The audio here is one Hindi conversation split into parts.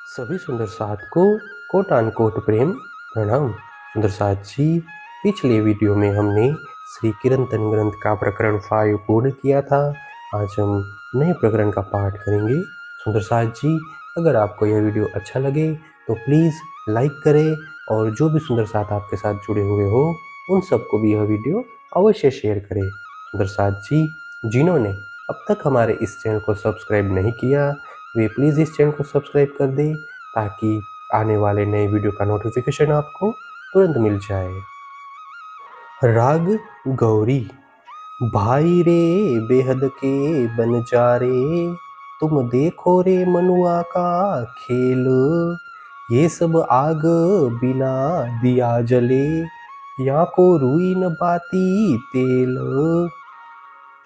सभी सुंदर साथ को कोटान कोट प्रेम प्रणाम। सुंदर साथ जी, पिछले वीडियो में हमने श्री कीर्तन ग्रंथ का प्रकरण 5 पूर्ण किया था। आज हम नए प्रकरण का पाठ करेंगे। सुंदर साथ जी, अगर आपको यह वीडियो अच्छा लगे तो प्लीज़ लाइक करें और जो भी सुंदर साथ आपके साथ जुड़े हुए हो उन सबको भी यह वीडियो अवश्य शेयर करें। सुंदर साथ जी, जिन्होंने अब तक हमारे इस चैनल को सब्सक्राइब नहीं किया वे प्लीज़ इस चैनल को सब्सक्राइब कर दें ताकि आने वाले नए वीडियो का नोटिफिकेशन आपको तुरंत मिल जाए। राग गौरी। भाई रे बेहद के बनजारे, तुम देखो रे मनुआ का खेल। ये सब आग बिना दिया जले, या को रुई न बाती तेल।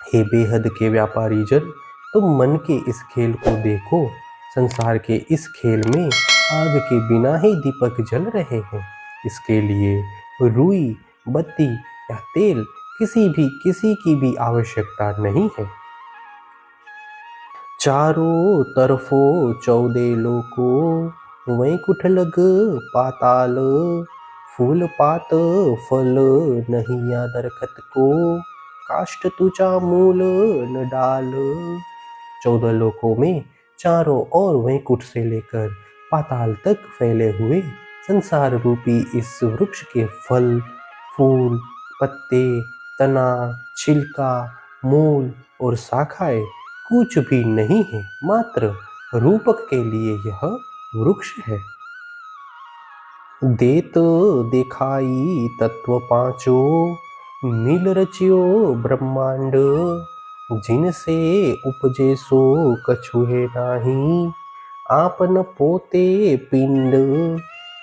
हे बेहद के व्यापारी जन, तुम मन के इस खेल को देखो। संसार के इस खेल में आग के बिना ही दीपक जल रहे हैं। इसके लिए रुई, बत्ती या तेल किसी की भी आवश्यकता नहीं है। चारों तरफों 14 लोको, वैकुंठ लग पाताल। फूल पात फल नहीं या दरखत को, काष्ठ तुझा मूल न डाल। 14 लोकों में चारों ओर वैकुंठ से लेकर पाताल तक फैले हुए संसार रूपी इस वृक्ष के फल, फूल, पत्ते, तना, छिलका, मूल और शाखाएं कुछ भी नहीं है, मात्र रूपक के लिए यह वृक्ष है। देत दिखाई तत्व पांचों, मिल रचियो ब्रह्मांड। जिनसे उपजे सो कछु है नाही, आपन पोते पिंड।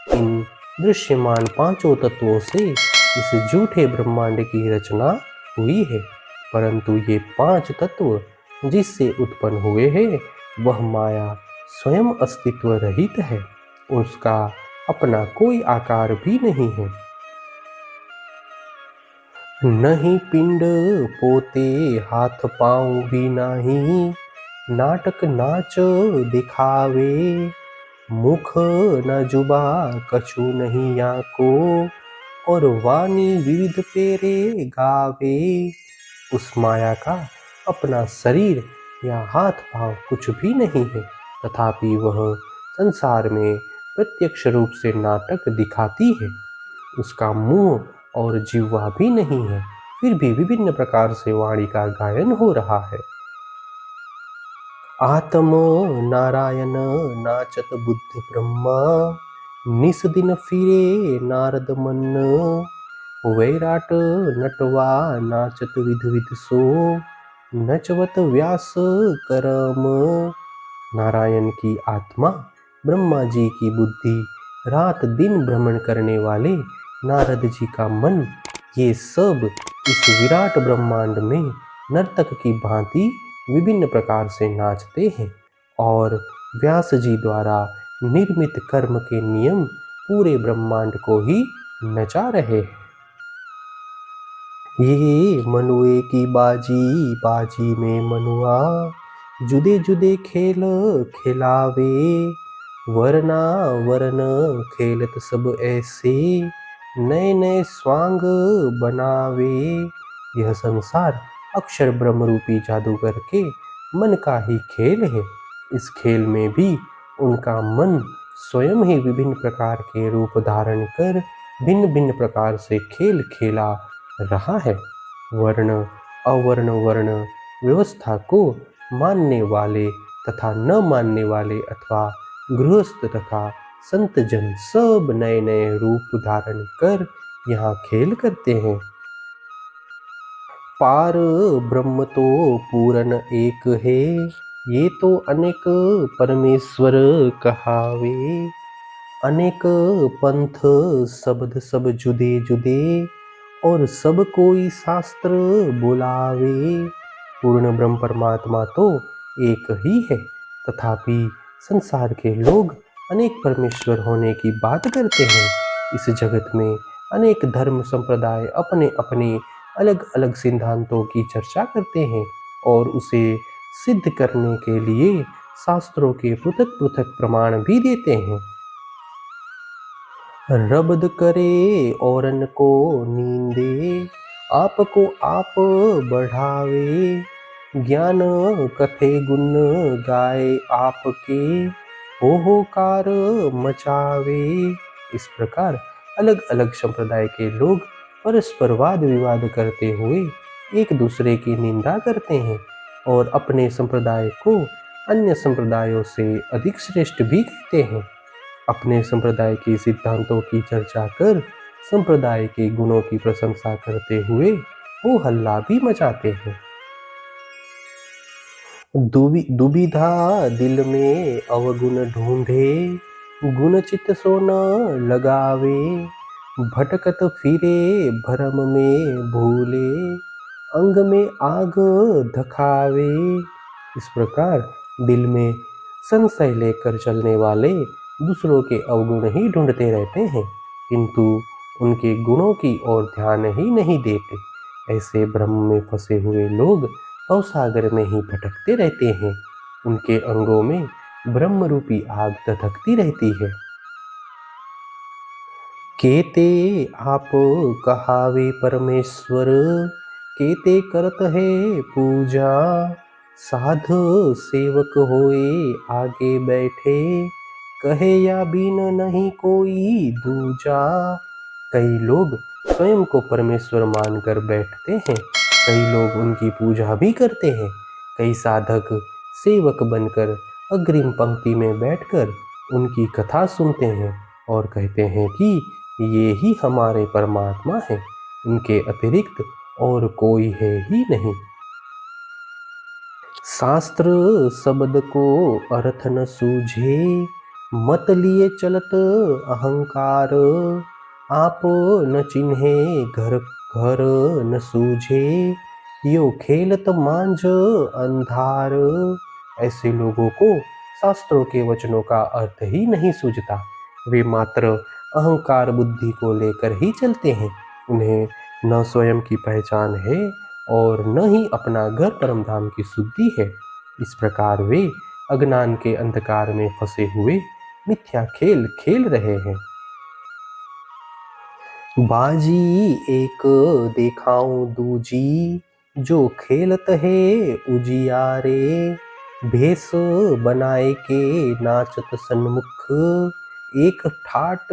इन दृश्यमान पांचों तत्वों से इस झूठे ब्रह्मांड की रचना हुई है, परंतु ये 5 तत्व जिससे उत्पन्न हुए हैं वह माया स्वयं अस्तित्व रहित है। उसका अपना कोई आकार भी नहीं है। नहीं पिंड पोते हाथ पांव भी नहीं, नाटक नाच दिखावे। मुख न जुबा कछु नहीं या को, और वाणी विविध पेरे गावे। उस माया का अपना शरीर या हाथ पांव कुछ भी नहीं है, तथापि वह संसार में प्रत्यक्ष रूप से नाटक दिखाती है। उसका मुंह और जिह्वा भी नहीं है, फिर भी विभिन्न प्रकार से वाणी का गायन हो रहा है। आत्म नारायण नाचत बुद्ध ब्रह्मा, निस दिन फिरे नारद मन। वैराट नटवा नाचत विध विध सो, नचवत व्यास करम। नारायण की आत्मा, ब्रह्मा जी की बुद्धि, रात दिन भ्रमण करने वाले नारद जी का मन, ये सब इस विराट ब्रह्मांड में नर्तक की भांति विभिन्न प्रकार से नाचते हैं और व्यास जी द्वारा निर्मित कर्म के नियम पूरे ब्रह्मांड को ही नचा रहे हैं। ये मनुए की बाजी, बाजी में मनुआ, जुदे जुदे खेल खिलावे। वरना वरन खेलत सब ऐसे, नए नए स्वांग बनावे। यह संसार अक्षर ब्रह्म रूपी जादूगर के मन का ही खेल है। इस खेल में भी उनका मन स्वयं ही विभिन्न प्रकार के रूप धारण कर भिन्न भिन्न प्रकार से खेल खेला रहा है। वर्ण अवर्ण वर्ण व्यवस्था को मानने वाले तथा न मानने वाले अथवा गृहस्थ तथा संत जन सब नए नए रूप धारण कर यहाँ खेल करते हैं। पार ब्रह्म तो पूरन एक है, ये तो अनेक परमेश्वर कहावे। अनेक पंथ शब्द सब जुदे जुदे, और सब कोई शास्त्र बुलावे। पूर्ण ब्रह्म परमात्मा तो एक ही है, तथापि संसार के लोग अनेक परमेश्वर होने की बात करते हैं। इस जगत में अनेक धर्म संप्रदाय अपने अपने अलग अलग सिद्धांतों की चर्चा करते हैं और उसे सिद्ध करने के लिए शास्त्रों के पृथक पृथक प्रमाण भी देते हैं। रबद करे औरन को नींदे, आपको आप बढ़ावे, ज्ञान कथे गुण गाए आपके, होकार मचावे। इस प्रकार अलग अलग संप्रदाय के लोग परस्पर वाद विवाद करते हुए एक दूसरे की निंदा करते हैं और अपने संप्रदाय को अन्य संप्रदायों से अधिक श्रेष्ठ भी कहते हैं। अपने संप्रदाय के सिद्धांतों की चर्चा कर संप्रदाय के गुणों की प्रशंसा करते हुए वो हल्ला भी मचाते हैं। दुविधा दिल में अवगुण ढूंढे, गुण चित सो न लगावे, भटकत फिरे भरम में भूले, अंग में आग धखावे। इस प्रकार दिल में संशय लेकर चलने वाले दूसरों के अवगुण ही ढूंढते रहते हैं, किंतु उनके गुणों की ओर ध्यान ही नहीं देते। ऐसे भ्रम में फंसे हुए लोग भवसागर में ही भटकते रहते हैं। उनके अंगों में ब्रह्म रूपी आग धधकती रहती है। केते आप कहावे परमेश्वर, केते करत है पूजा, साध सेवक होए आगे बैठे, कहे या बिन नहीं कोई दूजा। कई लोग स्वयं को परमेश्वर मानकर बैठते हैं, कई लोग उनकी पूजा भी करते हैं। कई साधक सेवक बनकर अग्रिम पंक्ति में बैठकर उनकी कथा सुनते हैं और कहते हैं कि ये ही हमारे परमात्मा हैं, इनके अतिरिक्त और कोई है ही नहीं। शास्त्र शब्द को अर्थ न सूझे, मत लिए चलत अहंकार, आप न चिन्हे घर घर न सूझे, यो खेलत मांझ अंधार। ऐसे लोगों को शास्त्रों के वचनों का अर्थ ही नहीं सूझता। वे मात्र अहंकार बुद्धि को लेकर ही चलते हैं। उन्हें न स्वयं की पहचान है और न ही अपना घर परम धाम की शुद्धि है। इस प्रकार वे अज्ञान के अंधकार में फंसे हुए मिथ्या खेल खेल रहे हैं। बाजी एक देखाऊं दूजी, जो खेलत है उजियारे, भेष बनाए के नाचत सन्मुख, एक ठाट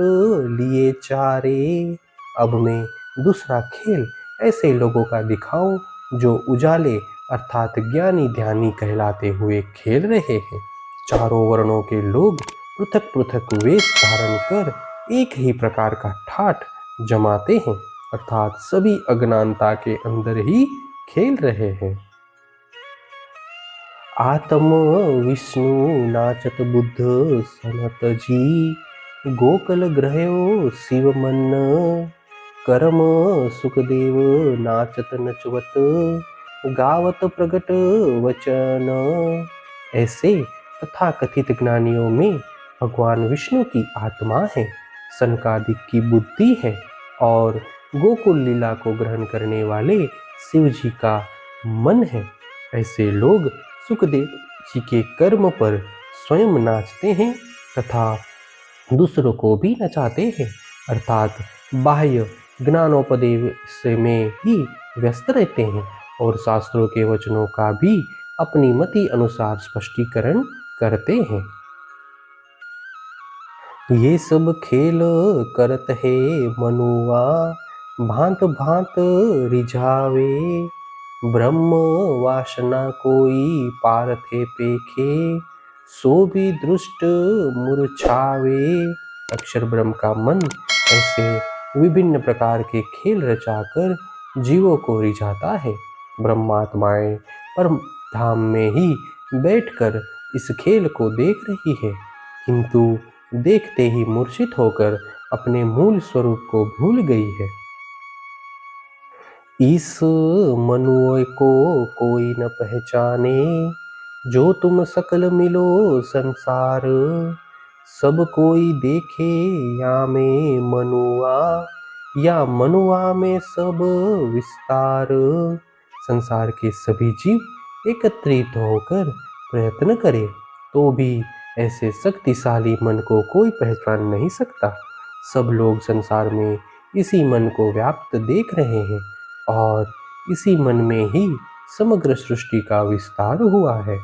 लिए चारे। अब मैं दूसरा खेल ऐसे लोगों का दिखाऊं जो उजाले अर्थात ज्ञानी ध्यानी कहलाते हुए खेल रहे हैं। चारों वर्णों के लोग पृथक पृथक वेश धारण कर एक ही प्रकार का ठाठ जमाते हैं, अर्थात सभी अज्ञानता के अंदर ही खेल रहे हैं। आत्म विष्णु नाचत बुद्ध सनत जी, गोकल ग्रहो शिव मन, कर्म सुखदेव नाचत नचवत, गावत प्रगट वचन। ऐसे तथा कथित ज्ञानियों में भगवान विष्णु की आत्मा है, सनकादिक की बुद्धि है और गोकुल लीला को ग्रहण करने वाले शिव जी का मन है। ऐसे लोग सुखदेव जी के कर्म पर स्वयं नाचते हैं तथा दूसरों को भी नचाते हैं, अर्थात बाह्य ज्ञानोपदेश में ही व्यस्त रहते हैं और शास्त्रों के वचनों का भी अपनी मति अनुसार स्पष्टीकरण करते हैं। ये सब खेल करत है मनुआ, भांत भांत रिझावे, ब्रह्म वासना कोई पारथे पेखे, सो भी दृष्ट मूर्छावे। अक्षर ब्रह्म का मन ऐसे विभिन्न प्रकार के खेल रचाकर जीवों को रिझाता है। ब्रह्मात्माएं परम धाम में ही बैठकर इस खेल को देख रही है, किंतु देखते ही मूर्छित होकर अपने मूल स्वरूप को भूल गई है। इस मनुष्य को कोई न पहचाने, जो तुम सकल मिलो संसार, सब कोई देखे या में मनुआ, या मनुआ में सब विस्तार। संसार के सभी जीव एकत्रित होकर प्रयत्न करें तो भी ऐसे शक्तिशाली मन को कोई पहचान नहीं सकता। सब लोग संसार में इसी मन को व्याप्त देख रहे हैं और इसी मन में ही समग्र सृष्टि का विस्तार हुआ है।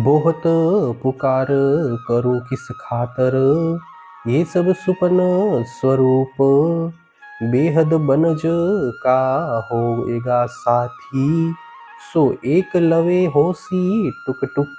बहुत पुकार करूं किस खातर, ये सब सुपन स्वरूप, बेहद बनज का होएगा साथी, सो एक लवे होसी टुक टुक।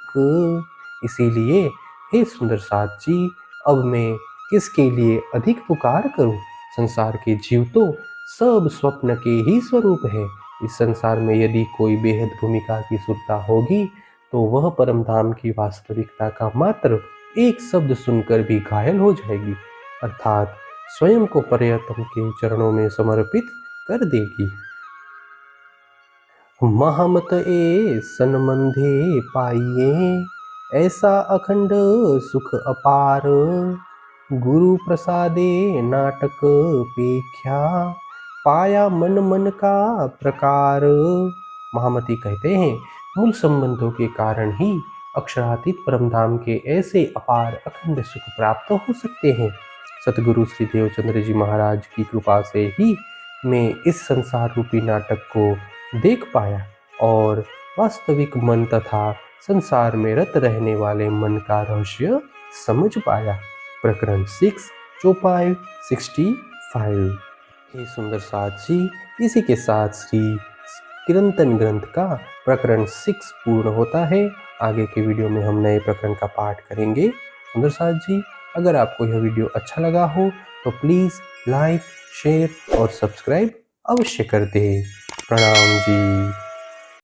इसीलिए हे सुंदर साथ जी, अब मैं किसके लिए अधिक पुकार करूं? संसार के जीव तो सब स्वप्न के ही स्वरूप है। इस संसार में यदि कोई बेहद भूमिका की सुरता होगी तो वह परम धाम की वास्तविकता का मात्र एक शब्द सुनकर भी घायल हो जाएगी, अर्थात स्वयं को पर्यटन के चरणों में समर्पित कर देगी। महामत ए सनमंधे पाइए, ऐसा अखंड सुख अपार, गुरु प्रसादे नाटक पेख्या, पाया मन मन का प्रकार। महामती कहते हैं, मूल संबंधों के कारण ही अक्षरातीत परमधाम के ऐसे अपार अखंड सुख प्राप्त हो सकते हैं। सतगुरु श्री देवचंद्र जी महाराज की कृपा से ही मैं इस संसार रूपी नाटक को देख पाया और वास्तविक मन तथा संसार में रत रहने वाले मन का रहस्य समझ पाया। प्रकरण 6 चौपाई 65। हे सुंदर साथ जी, इसी के साथ श्री किरंतन ग्रंथ का प्रकरण 6 पूर्ण होता है। आगे के वीडियो में हम नए प्रकरण का पाठ करेंगे। सुंदर साथ जी, अगर आपको यह वीडियो अच्छा लगा हो तो प्लीज़ लाइक, शेयर और सब्सक्राइब अवश्य कर दें। प्रणाम जी।